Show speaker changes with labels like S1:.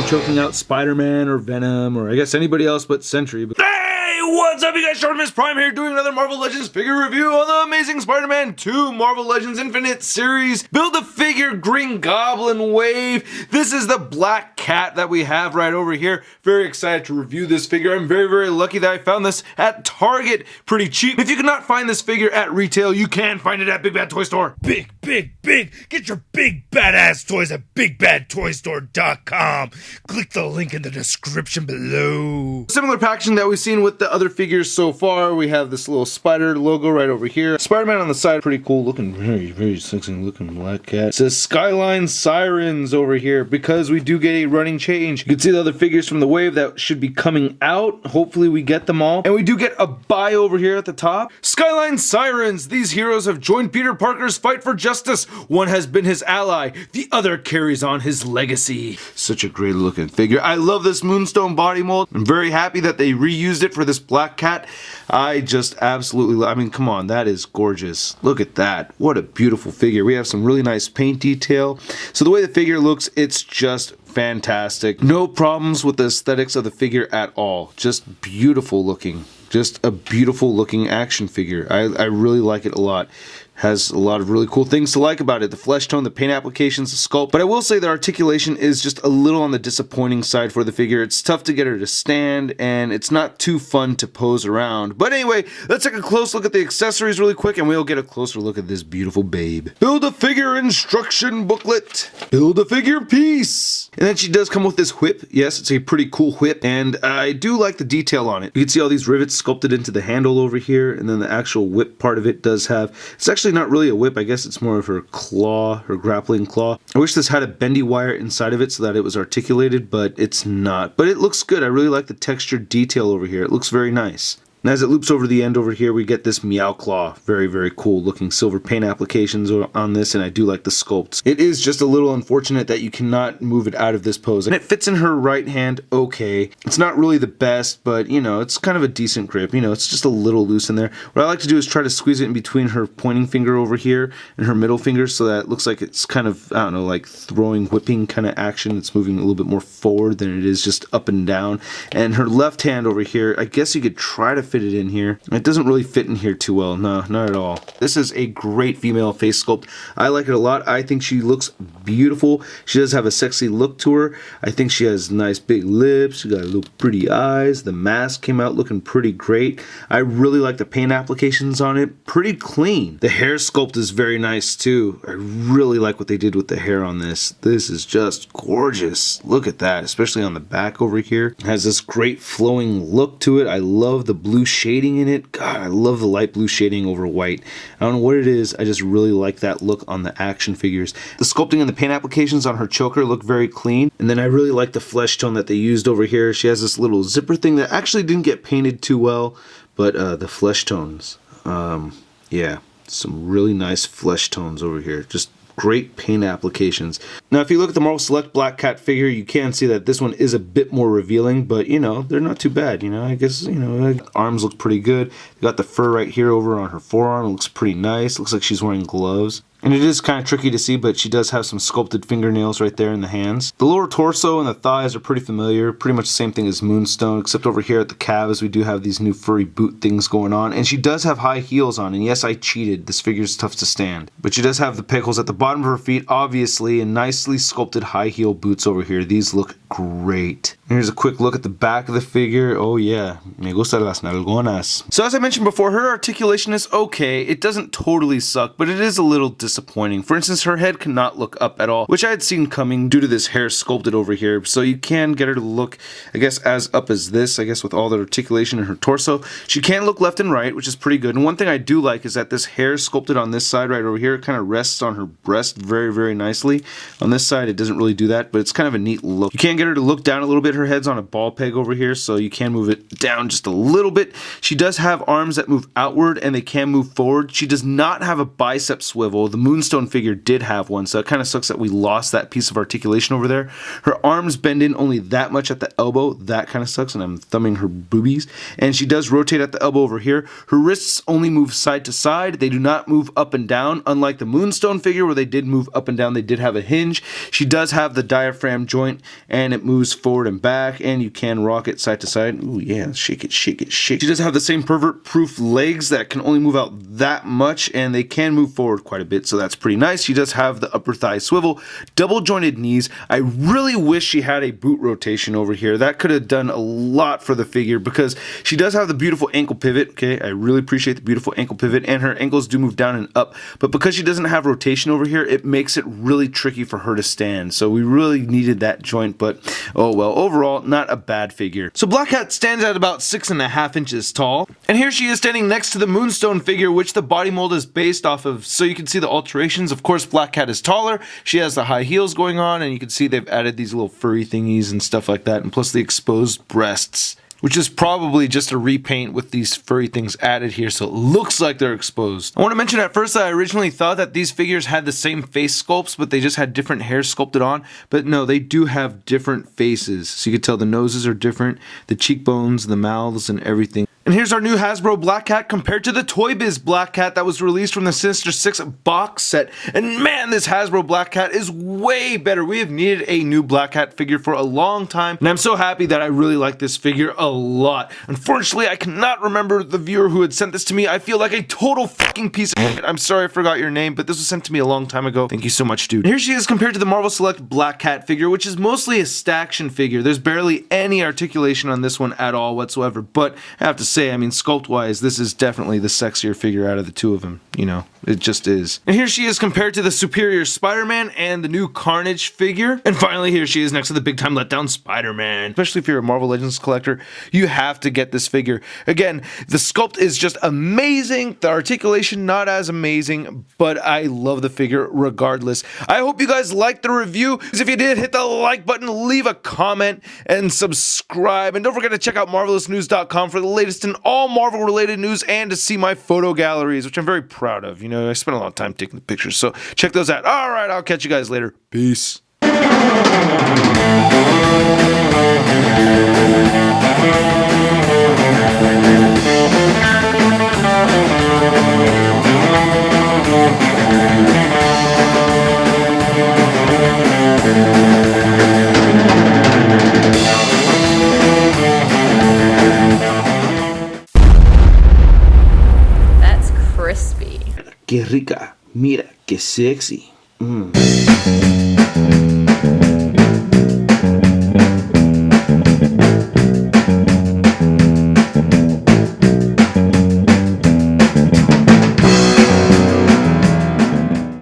S1: choking out Spider-Man or Venom or I guess anybody else but Sentry. But hey, what's up you guys? Shortimus Prime here doing another Marvel Legends figure review on the Amazing Spider-Man 2 Marvel Legends Infinite series. Build-A-Figure Green Goblin wave. This is the black cat that we have right over here. Very excited to review this figure. I'm very lucky that I found this at Target pretty cheap. If you cannot find this figure at retail, you can find it at Big Bad Toy Store.
S2: Big! Get your big badass toys at BigBadToyStore.com. Click the link in the description below.
S1: Similar packaging that we've seen with the other figures so far. We have this little spider logo right over here. Spider-Man on the side, pretty cool looking, very sexy looking black cat. It says Skyline Sirens over here because we do get a running change. You can see the other figures from the wave that should be coming out. Hopefully we get them all. And we do get a buy over here at the top. Skyline Sirens. These heroes have joined Peter Parker's fight for justice. One has been his ally, the other carries on his legacy. Such a great looking figure. I love this Moonstone body mold. I'm very happy that they reused it for this black cat. I just absolutely I mean, come on, that is gorgeous. Look at that. What a beautiful figure. We have some really nice paint detail. So the way the figure looks, it's just fantastic. No problems with the aesthetics of the figure at all. Just beautiful looking. Just a beautiful looking action figure. I really like it a lot. Has a lot of really cool things to like about it. The flesh tone, the paint applications, the sculpt. But I will say the articulation is just a little on the disappointing side for the figure. It's tough to get her to stand, and it's not too fun to pose around. But anyway, let's take a close look at the accessories really quick, and we'll get a closer look at this beautiful babe. Build-A-Figure instruction booklet. Build-A-Figure piece. And then she does come with this whip. Yes, it's a pretty cool whip, and I do like the detail on it. You can see all these rivets sculpted into the handle over here, and then the actual whip part of it does have, it's actually not really a whip. I guess it's more of her claw, her grappling claw. I wish this had a bendy wire inside of it so that it was articulated, but it's not. But it looks good. I really like the textured detail over here. It looks very nice. And as it loops over the end over here, we get this Meow Claw. Very cool looking silver paint applications on this, and I do like the sculpts. It is just a little unfortunate that you cannot move it out of this pose. And it fits in her right hand okay. It's not really the best, but you know, it's kind of a decent grip. You know, it's just a little loose in there. What I like to do is try to squeeze it in between her pointing finger over here and her middle finger so that it looks like it's kind of, I don't know, like throwing, whipping kind of action. It's moving a little bit more forward than it is just up and down. And her left hand over here, I guess you could try to fit it in here. It doesn't really fit in here too well. No, not at all. This is a great female face sculpt. I like it a lot. I think she looks beautiful. She does have a sexy look to her. I think she has nice big lips. She got little pretty eyes. The mask came out looking pretty great. I really like the paint applications on it. Pretty clean. The hair sculpt is very nice too. I really like what they did with the hair on this. This is just gorgeous. Look at that, especially on the back over here. It has this great flowing look to it. I love the blue shading in it. God, I love the light blue shading over white. I don't know what it is. I just really like that look on the action figures. The sculpting and the paint applications on her choker look very clean. And then I really like the flesh tone that they used over here. She has this little zipper thing that actually didn't get painted too well, but the flesh tones, yeah, some really nice flesh tones over here. Just great paint applications. Now if you look at the Marvel Select Black Cat figure, you can see that this one is a bit more revealing, but you know, they're not too bad, you know. I guess, you know, arms look pretty good. You got the fur right here over on her forearm. It looks pretty nice. Looks like she's wearing gloves. And it is kind of tricky to see, but she does have some sculpted fingernails right there in the hands. The lower torso and the thighs are pretty familiar. Pretty much the same thing as Moonstone, except over here at the calves we do have these new furry boot things going on. And she does have high heels on. And yes, I cheated. This figure is tough to stand. But she does have the pickles at the bottom of her feet, obviously, and nicely sculpted high heel boots over here. These look great. Here's a quick look at the back of the figure. Oh yeah, me gustan las nalgonas. So as I mentioned before, her articulation is okay. It doesn't totally suck, but it is a little disappointing. For instance, her head cannot look up at all, which I had seen coming due to this hair sculpted over here. So you can get her to look, I guess, as up as this, I guess, with all the articulation in her torso. She can look left and right, which is pretty good. And one thing I do like is that this hair sculpted on this side right over here, it kind of rests on her breast very nicely. On this side, it doesn't really do that, but it's kind of a neat look. You can get her to look down a little bit. her head's on a ball peg over here, so you can move it down just a little bit. She does have arms that move outward and they can move forward. She does not have a bicep swivel. The Moonstone figure did have one, so it kind of sucks that we lost that piece of articulation over there. Her arms bend in only that much at the elbow. That kind of sucks, and I'm thumbing her boobies. And she does rotate at the elbow over here. Her wrists only move side to side. They do not move up and down, unlike the Moonstone figure where they did move up and down. They did have a hinge. She does have the diaphragm joint, and it moves forward and back, and you can rock it side to side. Ooh, yeah, shake it, shake it, shake it. She does have the same pervert-proof legs that can only move out that much, and they can move forward quite a bit, so that's pretty nice. She does have the upper thigh swivel, double jointed knees. I really wish she had a boot rotation over here. That could have done a lot for the figure because she does have the beautiful ankle pivot. Okay, I really appreciate the beautiful ankle pivot, and her ankles do move down and up, but because she doesn't have rotation over here, it makes it really tricky for her to stand, so we really needed that joint, but oh well. Overall, not a bad figure. So Black Cat stands at about 6.5 inches tall, and here she is standing next to the Moonstone figure, which the body mold is based off of, so you can see the alterations. Of course, Black Cat is taller, she has the high heels going on, and you can see they've added these little furry thingies and stuff like that, and plus the exposed breasts, which is probably just a repaint with these furry things added here, so it looks like they're exposed. I want to mention at first that I originally thought that these figures had the same face sculpts, but they just had different hair sculpted on, but no, they do have different faces. So you can tell the noses are different, the cheekbones, the mouths, and everything. And here's our new Hasbro Black Cat compared to the Toy Biz Black Cat that was released from the Sinister 6 box set. And man, this Hasbro Black Cat is way better. We have needed a new Black Cat figure for a long time, and I'm so happy that I really like this figure a lot. Unfortunately, I cannot remember the viewer who had sent this to me. I feel like a total fucking piece of shit. I'm sorry I forgot your name, but this was sent to me a long time ago. Thank you so much, dude. And here she is compared to the Marvel Select Black Cat figure, which is mostly a staction figure. There's barely any articulation on this one at all whatsoever, but I have to say, I mean, sculpt-wise, this is definitely the sexier figure out of the two of them. You know, it just is. And here she is compared to the Superior Spider-Man and the new Carnage figure. And finally, here she is next to the big-time letdown Spider-Man. Especially if you're a Marvel Legends collector, you have to get this figure. Again, the sculpt is just amazing. The articulation, not as amazing, but I love the figure regardless. I hope you guys liked the review. If you did, hit the like button, leave a comment, and subscribe. And don't forget to check out MarvelousNews.com for the latest in all Marvel related news and to see my photo galleries, which I'm very proud of. You know, I spent a lot of time taking the pictures, so check those out. All right, I'll catch you guys later. Peace.
S3: That's crispy.
S1: Qué rica. Mira, qué sexy.